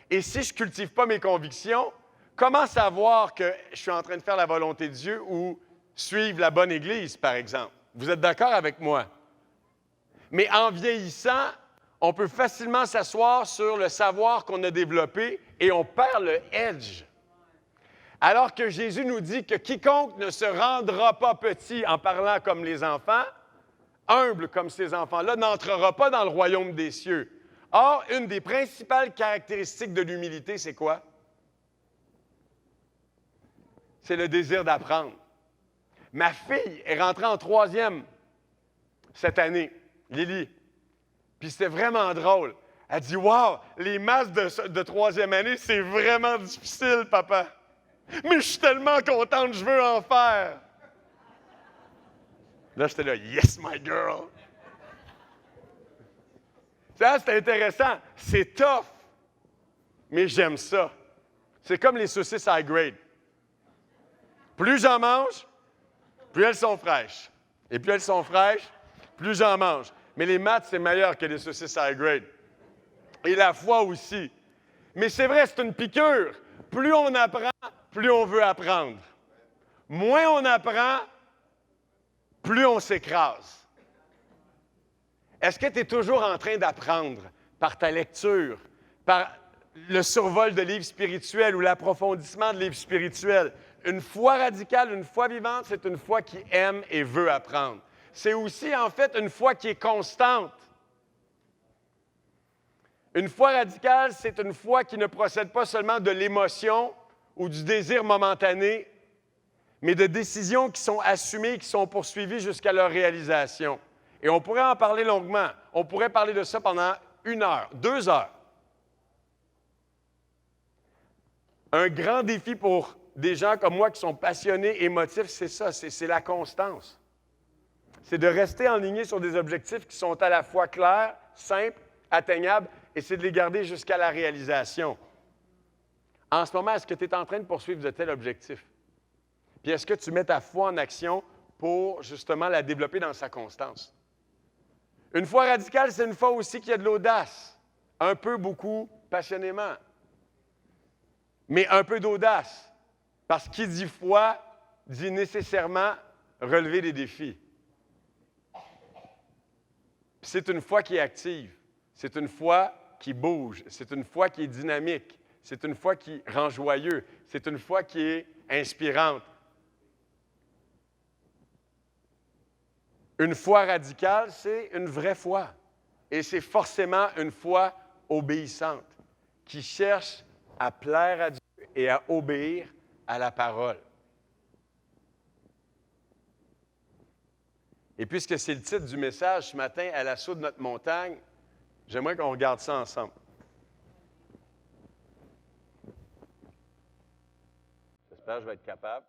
et si je ne cultive pas mes convictions, comment savoir que je suis en train de faire la volonté de Dieu ou suivre la bonne Église, par exemple. Vous êtes d'accord avec moi? Mais en vieillissant, on peut facilement s'asseoir sur le savoir qu'on a développé et on perd le edge. Alors que Jésus nous dit que quiconque ne se rendra pas petit en parlant comme les enfants, humble comme ces enfants-là, n'entrera pas dans le royaume des cieux. Or, une des principales caractéristiques de l'humilité, c'est quoi? C'est le désir d'apprendre. Ma fille est rentrée en 3e cette année, Lily. Puis c'était vraiment drôle. Elle dit « Wow, les maths de 3e année, c'est vraiment difficile, papa. Mais je suis tellement contente, je veux en faire. » Là, j'étais là « Yes, my girl. » Ça, c'est intéressant. C'est tough. Mais j'aime ça. C'est comme les saucisses high grade. Plus j'en mange, plus elles sont fraîches. Et plus elles sont fraîches, plus j'en mange. Mais les maths, c'est meilleur que les saucisses high grade. Et la foi aussi. Mais c'est vrai, c'est une piqûre. Plus on apprend, plus on veut apprendre. Moins on apprend, plus on s'écrase. Est-ce que tu es toujours en train d'apprendre par ta lecture, par le survol de livres spirituels ou l'approfondissement de livres spirituels? Une foi radicale, une foi vivante, c'est une foi qui aime et veut apprendre. C'est aussi, en fait, une foi qui est constante. Une foi radicale, c'est une foi qui ne procède pas seulement de l'émotion ou du désir momentané, mais de décisions qui sont assumées, qui sont poursuivies jusqu'à leur réalisation. Et on pourrait en parler longuement. On pourrait parler de ça pendant 1 heure, 2 heures. Un grand défi pour des gens comme moi qui sont passionnés, émotifs, c'est ça, c'est la constance. C'est de rester enligné sur des objectifs qui sont à la fois clairs, simples, atteignables, et c'est de les garder jusqu'à la réalisation. En ce moment, est-ce que tu es en train de poursuivre de tels objectifs? Puis est-ce que tu mets ta foi en action pour justement la développer dans sa constance? Une foi radicale, c'est une foi aussi qui a de l'audace. Un peu, beaucoup, passionnément. Mais un peu d'audace. Parce qu'il dit foi, dit nécessairement relever des défis. C'est une foi qui est active. C'est une foi qui bouge. C'est une foi qui est dynamique. C'est une foi qui rend joyeux. C'est une foi qui est inspirante. Une foi radicale, c'est une vraie foi. Et c'est forcément une foi obéissante, qui cherche à plaire à Dieu et à obéir à la parole. Et puisque c'est le titre du message ce matin, à l'assaut de notre montagne, j'aimerais qu'on regarde ça ensemble. J'espère que je vais être capable.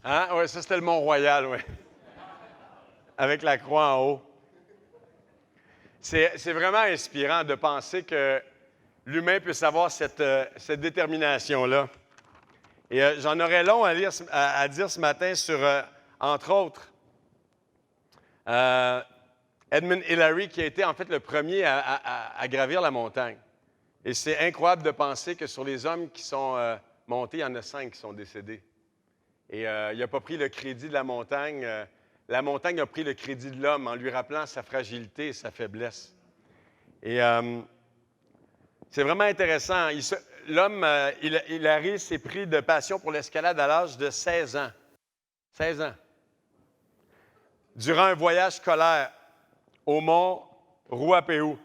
Hein? Oui, ça, c'était le Mont-Royal, oui. Avec la croix en haut. C'est vraiment inspirant de penser que l'humain puisse avoir cette détermination-là. Et j'en aurais long à dire ce matin sur, entre autres, Edmund Hillary, qui a été en fait le premier à gravir la montagne. Et c'est incroyable de penser que sur les hommes qui sont montés, il y en a 5 qui sont décédés. Et il n'a pas pris le crédit de la montagne. La montagne a pris le crédit de l'homme en lui rappelant sa fragilité et sa faiblesse. Et c'est vraiment intéressant. L'homme, Hillary, s'est pris de passion pour l'escalade à l'âge de 16 ans. 16 ans. Durant un voyage scolaire au mont Ruapeu.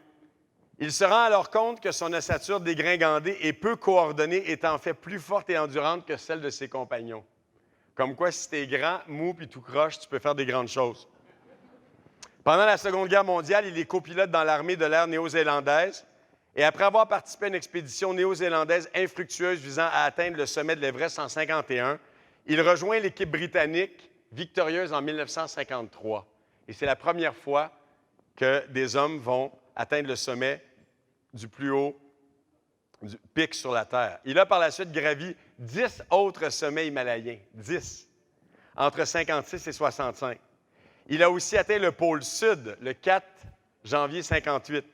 Il se rend alors compte que son ossature dégringandée et peu coordonnée est en fait plus forte et endurante que celle de ses compagnons. Comme quoi, si t'es grand, mou puis tout croche, tu peux faire des grandes choses. Pendant la Seconde Guerre mondiale, il est copilote dans l'armée de l'air néo-zélandaise. Et après avoir participé à une expédition néo-zélandaise infructueuse visant à atteindre le sommet de l'Everest en 1951, il rejoint l'équipe britannique victorieuse en 1953. Et c'est la première fois que des hommes vont atteindre le sommet du plus haut du pic sur la Terre. Il a par la suite gravi 10 autres sommets himalayens, 10, entre 56 et 65. Il a aussi atteint le pôle Sud le 4 janvier 1958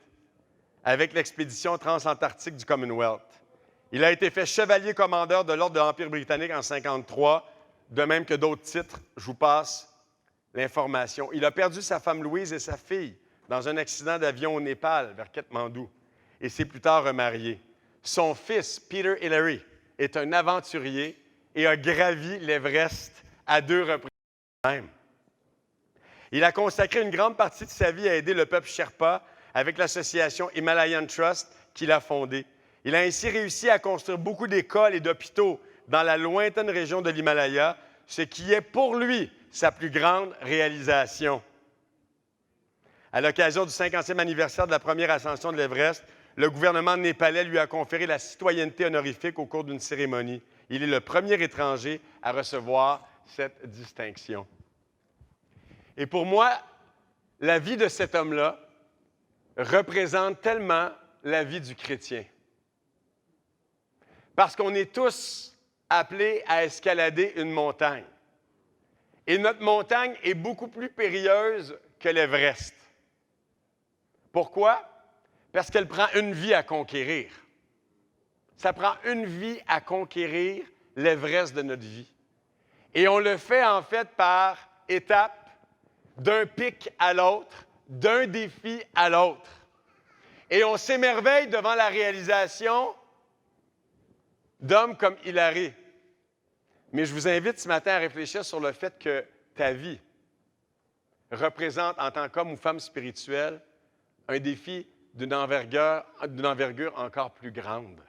avec l'expédition transantarctique du Commonwealth. Il a été fait chevalier commandeur de l'Ordre de l'Empire britannique en 1953, de même que d'autres titres. Je vous passe l'information. Il a perdu sa femme Louise et sa fille dans un accident d'avion au Népal, vers Katmandou, et s'est plus tard remarié. Son fils, Peter Hillary, est un aventurier et a gravi l'Everest à 2 reprises même. Il a consacré une grande partie de sa vie à aider le peuple Sherpa avec l'association Himalayan Trust qu'il a fondée. Il a ainsi réussi à construire beaucoup d'écoles et d'hôpitaux dans la lointaine région de l'Himalaya, ce qui est pour lui sa plus grande réalisation. À l'occasion du 50e anniversaire de la première ascension de l'Everest, le gouvernement népalais lui a conféré la citoyenneté honorifique au cours d'une cérémonie. Il est le premier étranger à recevoir cette distinction. Et pour moi, la vie de cet homme-là représente tellement la vie du chrétien. Parce qu'on est tous appelés à escalader une montagne. Et notre montagne est beaucoup plus périlleuse que l'Everest. Pourquoi? Parce qu'elle prend une vie à conquérir. Ça prend une vie à conquérir l'Everest de notre vie. Et on le fait en fait par étapes, d'un pic à l'autre, d'un défi à l'autre. Et on s'émerveille devant la réalisation d'hommes comme Hillary. Mais je vous invite ce matin à réfléchir sur le fait que ta vie représente, en tant qu'homme ou femme spirituelle, un défi d'une envergure encore plus grande.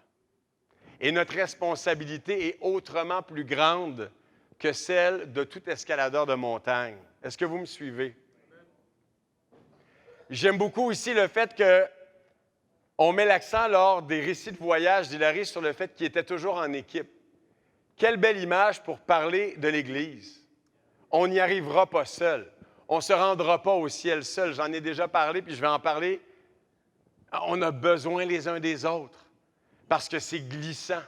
Et notre responsabilité est autrement plus grande que celle de tout escaladeur de montagne. Est-ce que vous me suivez? J'aime beaucoup ici le fait qu'on met l'accent lors des récits de voyage d'Hillary sur le fait qu'il était toujours en équipe. Quelle belle image pour parler de l'Église. On n'y arrivera pas seul. On ne se rendra pas au ciel seul. J'en ai déjà parlé, puis je vais en parler. On a besoin les uns des autres parce que c'est glissant,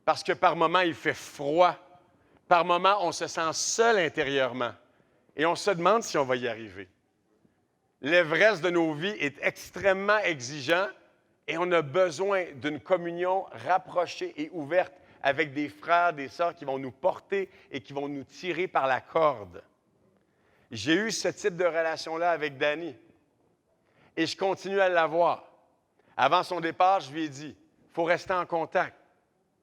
parce que par moments, il fait froid. Par moments, on se sent seul intérieurement et on se demande si on va y arriver. L'Everest de nos vies est extrêmement exigeant et on a besoin d'une communion rapprochée et ouverte avec des frères, des sœurs qui vont nous porter et qui vont nous tirer par la corde. J'ai eu ce type de relation-là avec Danny et je continue à l'avoir. Avant son départ, je lui ai dit, il faut rester en contact.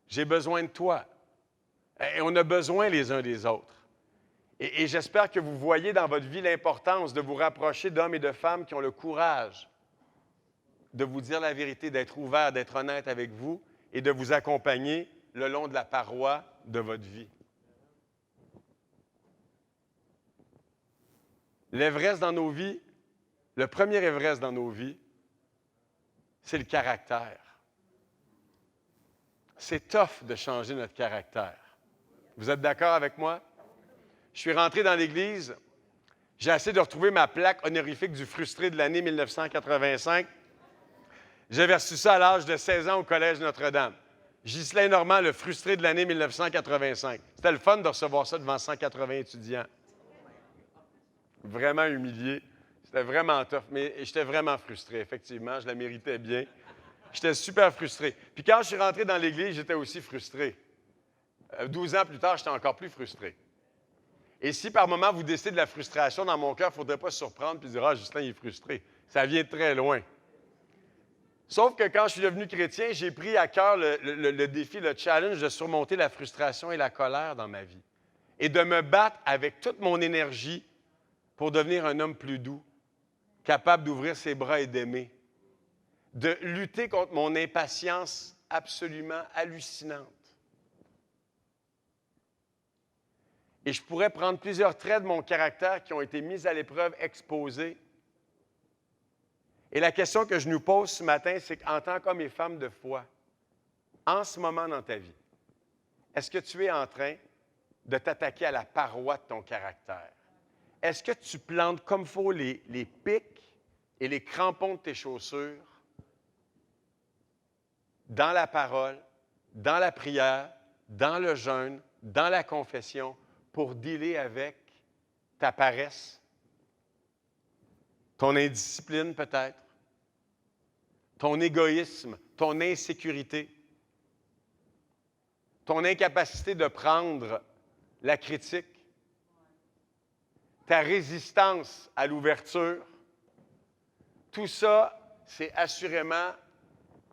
J'ai besoin de toi. Et on a besoin les uns des autres. Et j'espère que vous voyez dans votre vie l'importance de vous rapprocher d'hommes et de femmes qui ont le courage de vous dire la vérité, d'être ouverts, d'être honnêtes avec vous et de vous accompagner le long de la paroi de votre vie. L'Everest dans nos vies, le premier Everest dans nos vies, c'est le caractère. C'est tough de changer notre caractère. Vous êtes d'accord avec moi? je suis rentré dans l'Église, j'ai essayé de retrouver ma plaque honorifique du frustré de l'année 1985. J'avais reçu ça à l'âge de 16 ans au Collège Notre-Dame. Ghislain Normand, le frustré de l'année 1985. C'était le fun de recevoir ça devant 180 étudiants. Vraiment humilié. C'était vraiment tough, mais j'étais vraiment frustré, effectivement. Je la méritais bien. J'étais super frustré. Puis quand je suis rentré dans l'Église, j'étais aussi frustré. 12 ans plus tard, j'étais encore plus frustré. Et si par moment vous décidez de la frustration dans mon cœur, il ne faudrait pas se surprendre et dire « Ah, Justin, il est frustré ». Ça vient de très loin. Sauf que quand je suis devenu chrétien, j'ai pris à cœur le défi, le challenge de surmonter la frustration et la colère dans ma vie. Et de me battre avec toute mon énergie pour devenir un homme plus doux, capable d'ouvrir ses bras et d'aimer. De lutter contre mon impatience absolument hallucinante. Et je pourrais prendre plusieurs traits de mon caractère qui ont été mis à l'épreuve, exposés. Et la question que je nous pose ce matin, c'est qu'en tant qu'homme et femme de foi, en ce moment dans ta vie, est-ce que tu es en train de t'attaquer à la paroi de ton caractère? Est-ce que tu plantes comme il faut les pics et les crampons de tes chaussures dans la parole, dans la prière, dans le jeûne, dans la confession, pour dealer avec ta paresse, ton indiscipline peut-être, ton égoïsme, ton insécurité, ton incapacité de prendre la critique, ta résistance à l'ouverture. Tout ça, c'est assurément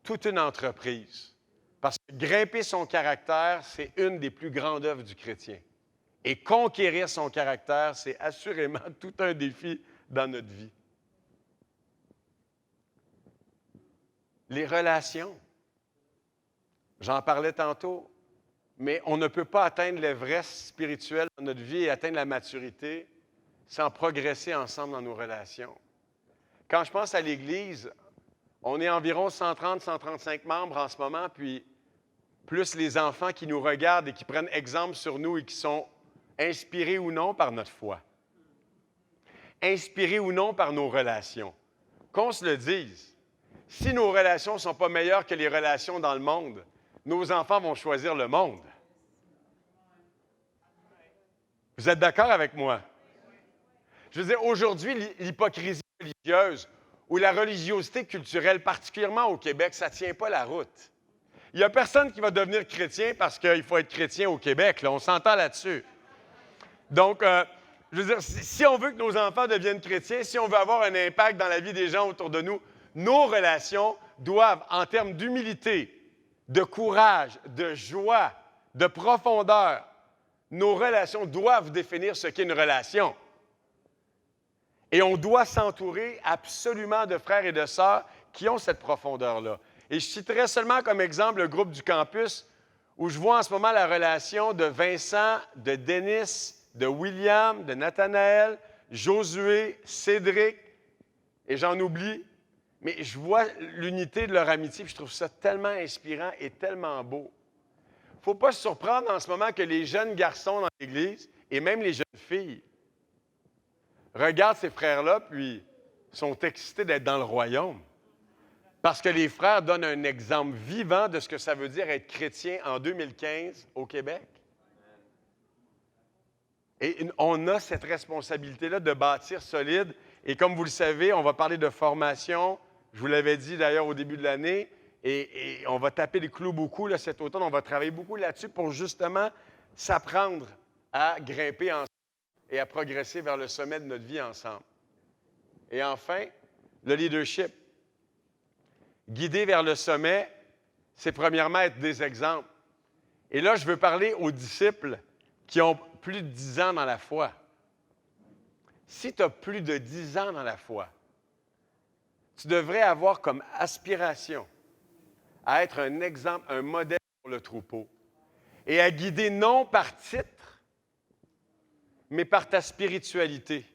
toute une entreprise. Parce que grimper son caractère, c'est une des plus grandes œuvres du chrétien. Et conquérir son caractère, c'est assurément tout un défi dans notre vie. Les relations, j'en parlais tantôt, mais on ne peut pas atteindre l'Everest spirituel dans notre vie et atteindre la maturité sans progresser ensemble dans nos relations. Quand je pense à l'Église, on est environ 130-135 membres en ce moment, puis plus les enfants qui nous regardent et qui prennent exemple sur nous et qui sont inspirés ou non par notre foi, inspirés ou non par nos relations. Qu'on se le dise, si nos relations ne sont pas meilleures que les relations dans le monde, nos enfants vont choisir le monde. Vous êtes d'accord avec moi? Je veux dire, aujourd'hui, l'hypocrisie religieuse ou la religiosité culturelle, particulièrement au Québec, ça ne tient pas la route. Il n'y a personne qui va devenir chrétien parce qu'il faut être chrétien au Québec. Là, on s'entend là-dessus. Donc, je veux dire, si on veut que nos enfants deviennent chrétiens, si on veut avoir un impact dans la vie des gens autour de nous, nos relations doivent, en termes d'humilité, de courage, de joie, de profondeur, nos relations doivent définir ce qu'est une relation. Et on doit s'entourer absolument de frères et de sœurs qui ont cette profondeur-là. Et je citerai seulement comme exemple le groupe du campus où je vois en ce moment la relation de Vincent, de Denis, de William, de Nathanaël, Josué, Cédric, et j'en oublie, mais je vois l'unité de leur amitié, puis je trouve ça tellement inspirant et tellement beau. Il ne faut pas se surprendre en ce moment que les jeunes garçons dans l'Église, et même les jeunes filles, regardent ces frères-là, puis sont excités d'être dans le royaume. Parce que les frères donnent un exemple vivant de ce que ça veut dire être chrétien en 2015 au Québec. Et on a cette responsabilité-là de bâtir solide. Et comme vous le savez, on va parler de formation. Je vous l'avais dit d'ailleurs au début de l'année. Et on va taper les clous beaucoup là, cet automne. On va travailler beaucoup là-dessus pour justement s'apprendre à grimper ensemble et à progresser vers le sommet de notre vie ensemble. Et enfin, le leadership. Guider vers le sommet, c'est premièrement être des exemples. Et là, je veux parler aux disciples qui ont plus de 10 ans dans la foi. Si tu as plus de 10 ans dans la foi, tu devrais avoir comme aspiration à être un exemple, un modèle pour le troupeau et à guider non par titre, mais par ta spiritualité,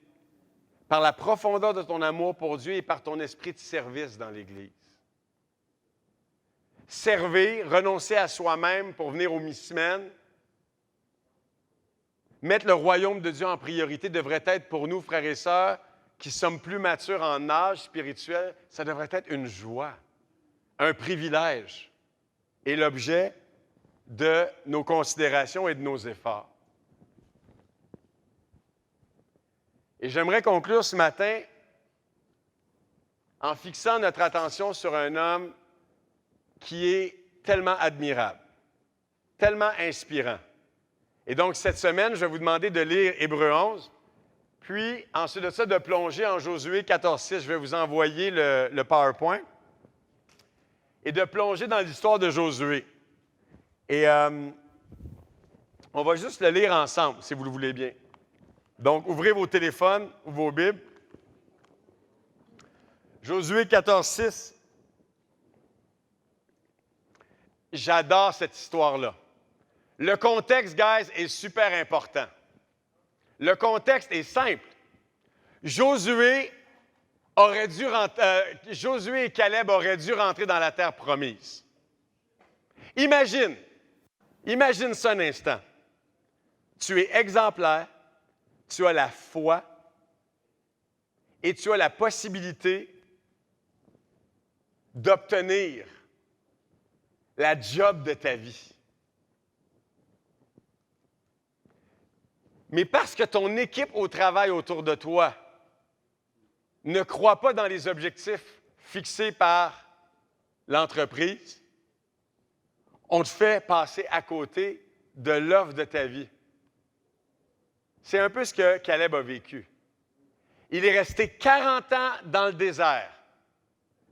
par la profondeur de ton amour pour Dieu et par ton esprit de service dans l'Église. Servir, renoncer à soi-même pour venir aux mi-semaines, mettre le royaume de Dieu en priorité devrait être pour nous, frères et sœurs, qui sommes plus matures en âge spirituel, ça devrait être une joie, un privilège et l'objet de nos considérations et de nos efforts. Et j'aimerais conclure ce matin en fixant notre attention sur un homme qui est tellement admirable, tellement inspirant. Et donc, cette semaine, je vais vous demander de lire Hébreux 11, puis ensuite de ça, de plonger en Josué 14,6. Je vais vous envoyer le PowerPoint. Et de plonger dans l'histoire de Josué. Et on va juste le lire ensemble, si vous le voulez bien. Donc, ouvrez vos téléphones ou vos Bibles. Josué 14,6. J'adore cette histoire-là. Le contexte, guys, est super important. Le contexte est simple. Josué et Caleb auraient dû rentrer dans la terre promise. Imagine ça un instant. Tu es exemplaire, tu as la foi et tu as la possibilité d'obtenir la job de ta vie. Mais parce que ton équipe au travail autour de toi ne croit pas dans les objectifs fixés par l'entreprise, on te fait passer à côté de l'offre de ta vie. C'est un peu ce que Caleb a vécu. Il est resté 40 ans dans le désert,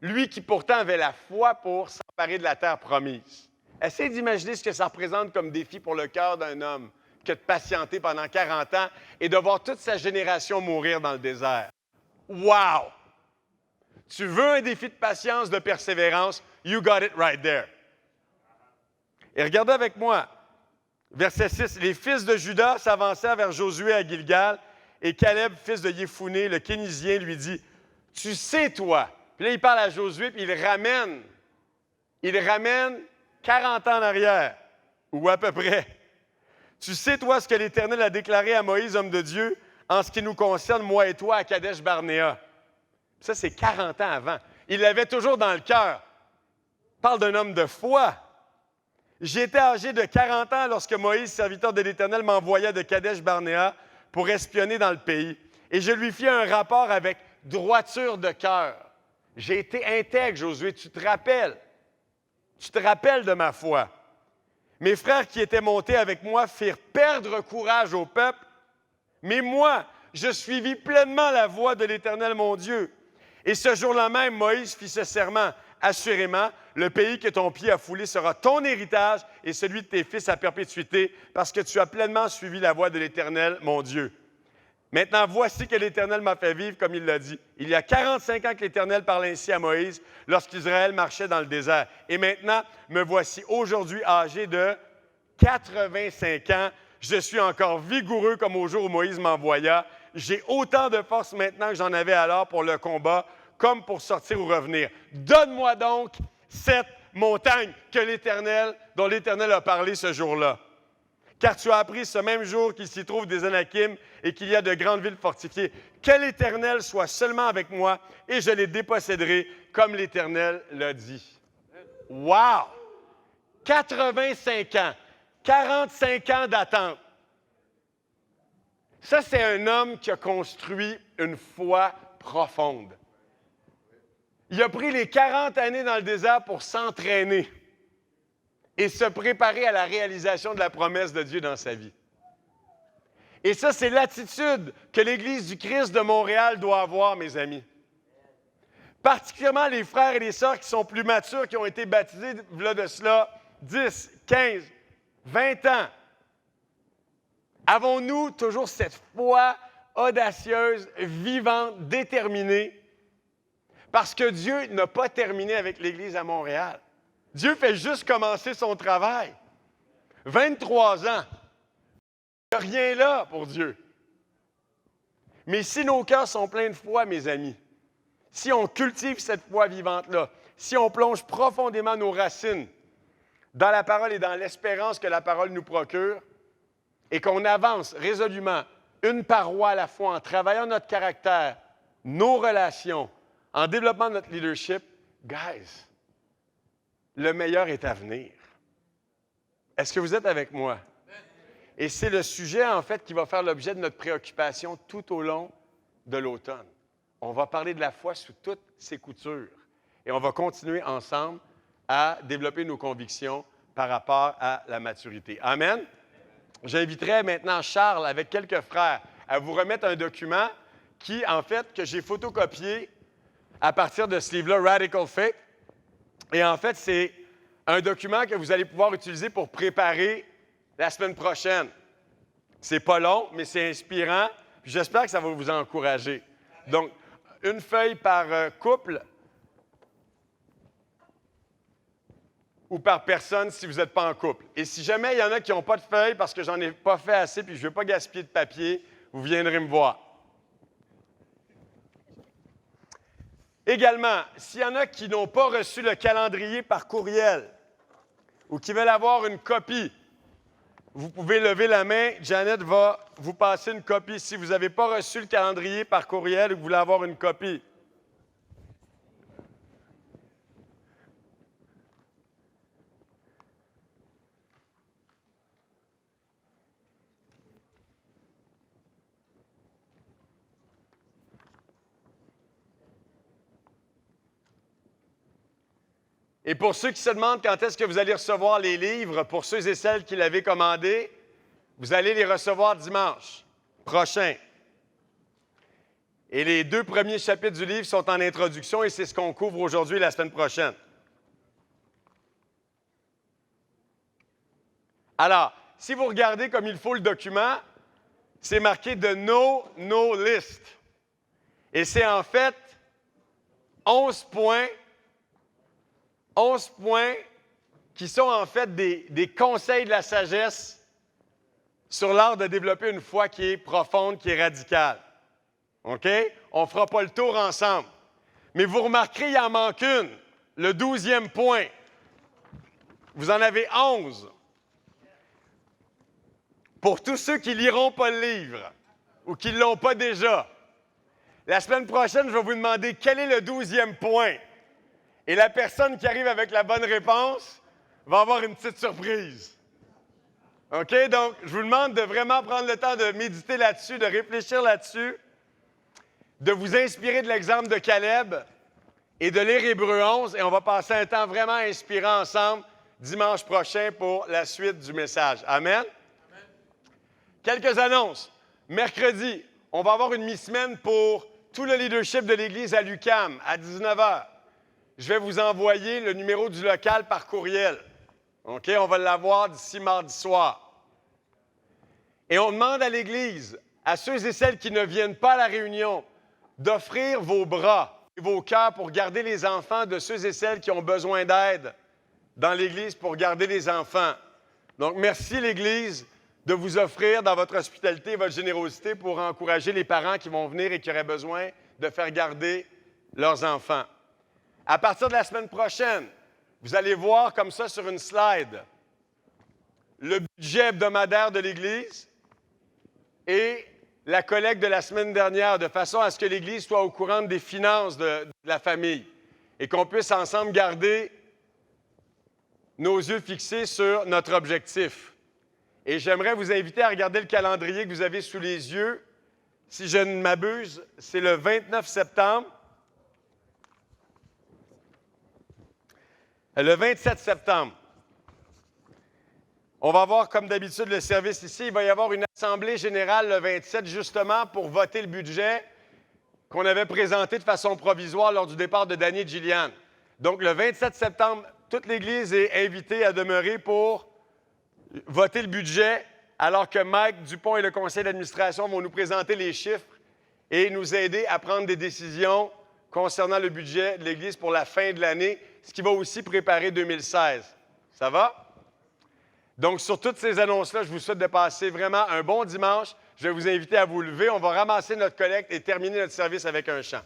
lui qui pourtant avait la foi pour s'emparer de la terre promise. Essayez d'imaginer ce que ça représente comme défi pour le cœur d'un homme que de patienter pendant 40 ans et de voir toute sa génération mourir dans le désert. Wow! Tu veux un défi de patience, de persévérance? You got it right there. Et regardez avec moi, verset 6. Les fils de Juda s'avancèrent vers Josué à Gilgal, et Caleb, fils de Yéphounné, le Kénizien, lui dit, « Tu sais, toi... » Puis là, il parle à Josué, puis il ramène 40 ans en arrière, ou à peu près. « Tu sais, toi, ce que l'Éternel a déclaré à Moïse, homme de Dieu, en ce qui nous concerne, moi et toi, à Kadesh-Barnéa. » Ça, c'est 40 ans avant. Il l'avait toujours dans le cœur. Il parle d'un homme de foi. « J'étais âgé de 40 ans lorsque Moïse, serviteur de l'Éternel, m'envoya de Kadesh-Barnéa pour espionner dans le pays. Et je lui fis un rapport avec droiture de cœur. J'ai été intègre, Josué, tu te rappelles. Tu te rappelles de ma foi. Mes frères qui étaient montés avec moi firent perdre courage au peuple, mais moi, je suivis pleinement la voie de l'Éternel, mon Dieu. Et ce jour-là même, Moïse fit ce serment. Assurément, le pays que ton pied a foulé sera ton héritage et celui de tes fils à perpétuité, parce que tu as pleinement suivi la voie de l'Éternel, mon Dieu. Maintenant, voici que l'Éternel m'a fait vivre, comme il l'a dit. Il y a 45 ans que l'Éternel parlait ainsi à Moïse, lorsqu'Israël marchait dans le désert. Et maintenant, me voici aujourd'hui âgé de 85 ans. Je suis encore vigoureux comme au jour où Moïse m'envoya. J'ai autant de force maintenant que j'en avais alors pour le combat, comme pour sortir ou revenir. Donne-moi donc cette montagne dont l'Éternel a parlé ce jour-là. Car tu as appris ce même jour qu'il s'y trouve des Anakim et qu'il y a de grandes villes fortifiées. Que l'Éternel soit seulement avec moi et je les déposséderai comme l'Éternel l'a dit. Wow! 85 ans, 45 ans d'attente. Ça, c'est un homme qui a construit une foi profonde. Il a pris les 40 années dans le désert pour s'entraîner et se préparer à la réalisation de la promesse de Dieu dans sa vie. Et ça, c'est l'attitude que l'Église du Christ de Montréal doit avoir, mes amis. Particulièrement les frères et les sœurs qui sont plus matures, qui ont été baptisés là de cela 10, 15, 20 ans. Avons-nous toujours cette foi audacieuse, vivante, déterminée? Parce que Dieu n'a pas terminé avec l'Église à Montréal. Dieu fait juste commencer son travail. 23 ans. Il n'y a rien là pour Dieu. Mais si nos cœurs sont pleins de foi, mes amis, si on cultive cette foi vivante-là, si on plonge profondément nos racines dans la parole et dans l'espérance que la parole nous procure, et qu'on avance résolument, une paroi à la fois, en travaillant notre caractère, nos relations, en développant notre leadership, guys, le meilleur est à venir. Est-ce que vous êtes avec moi? Et c'est le sujet, en fait, qui va faire l'objet de notre préoccupation tout au long de l'automne. On va parler de la foi sous toutes ses coutures. Et on va continuer ensemble à développer nos convictions par rapport à la maturité. Amen? J'inviterai maintenant Charles, avec quelques frères, à vous remettre un document qui, en fait, que j'ai photocopié à partir de ce livre-là, Radical Faith. Et en fait, c'est un document que vous allez pouvoir utiliser pour préparer la semaine prochaine. C'est pas long, mais c'est inspirant. Puis j'espère que ça va vous encourager. Donc, une feuille par couple ou par personne si vous n'êtes pas en couple. Et si jamais il y en a qui n'ont pas de feuille parce que j'en ai pas fait assez puis je ne veux pas gaspiller de papier, vous viendrez me voir. Également, s'il y en a qui n'ont pas reçu le calendrier par courriel ou qui veulent avoir une copie, vous pouvez lever la main. Janet va vous passer une copie. Si vous n'avez pas reçu le calendrier par courriel et que vous voulez avoir une copie. Et pour ceux qui se demandent quand est-ce que vous allez recevoir les livres, pour ceux et celles qui l'avaient commandé, vous allez les recevoir dimanche prochain. Et les 2 premiers chapitres du livre sont en introduction et c'est ce qu'on couvre aujourd'hui et la semaine prochaine. Alors, si vous regardez comme il faut le document, c'est marqué de No List. Et c'est en fait 11 points qui sont en fait des conseils de la sagesse sur l'art de développer une foi qui est profonde, qui est radicale. OK? On ne fera pas le tour ensemble. Mais vous remarquerez, il en manque une, le 12e point. Vous en avez 11. Pour tous ceux qui ne liront pas le livre ou qui ne l'ont pas déjà, la semaine prochaine, je vais vous demander quel est le 12e point. Et la personne qui arrive avec la bonne réponse va avoir une petite surprise. OK? Donc, je vous demande de vraiment prendre le temps de méditer là-dessus, de réfléchir là-dessus, de vous inspirer de l'exemple de Caleb et de lire Hébreux 11. Et on va passer un temps vraiment inspirant ensemble dimanche prochain pour la suite du message. Amen? Amen. Quelques annonces. Mercredi, on va avoir une mi-semaine pour tout le leadership de l'Église à l'UQAM à 19h. Je vais vous envoyer le numéro du local par courriel. OK? On va l'avoir d'ici mardi soir. Et on demande à l'Église, à ceux et celles qui ne viennent pas à la réunion, d'offrir vos bras et vos cœurs pour garder les enfants de ceux et celles qui ont besoin d'aide dans l'Église pour garder les enfants. Donc, merci l'Église de vous offrir dans votre hospitalité et votre générosité pour encourager les parents qui vont venir et qui auraient besoin de faire garder leurs enfants. À partir de la semaine prochaine, vous allez voir comme ça sur une slide le budget hebdomadaire de l'Église et la collecte de la semaine dernière, de façon à ce que l'Église soit au courant des finances de la famille et qu'on puisse ensemble garder nos yeux fixés sur notre objectif. Et j'aimerais vous inviter à regarder le calendrier que vous avez sous les yeux. Si je ne m'abuse, c'est le 29 septembre. Le 27 septembre, on va avoir, comme d'habitude, le service ici. Il va y avoir une assemblée générale le 27, justement, pour voter le budget qu'on avait présenté de façon provisoire lors du départ de Danny et Gillian. Donc, le 27 septembre, toute l'Église est invitée à demeurer pour voter le budget, alors que Mike Dupont et le conseil d'administration vont nous présenter les chiffres et nous aider à prendre des décisions concernant le budget de l'Église pour la fin de l'année, ce qui va aussi préparer 2016. Ça va? Donc, sur toutes ces annonces-là, je vous souhaite de passer vraiment un bon dimanche. Je vais vous inviter à vous lever. On va ramasser notre collecte et terminer notre service avec un chant.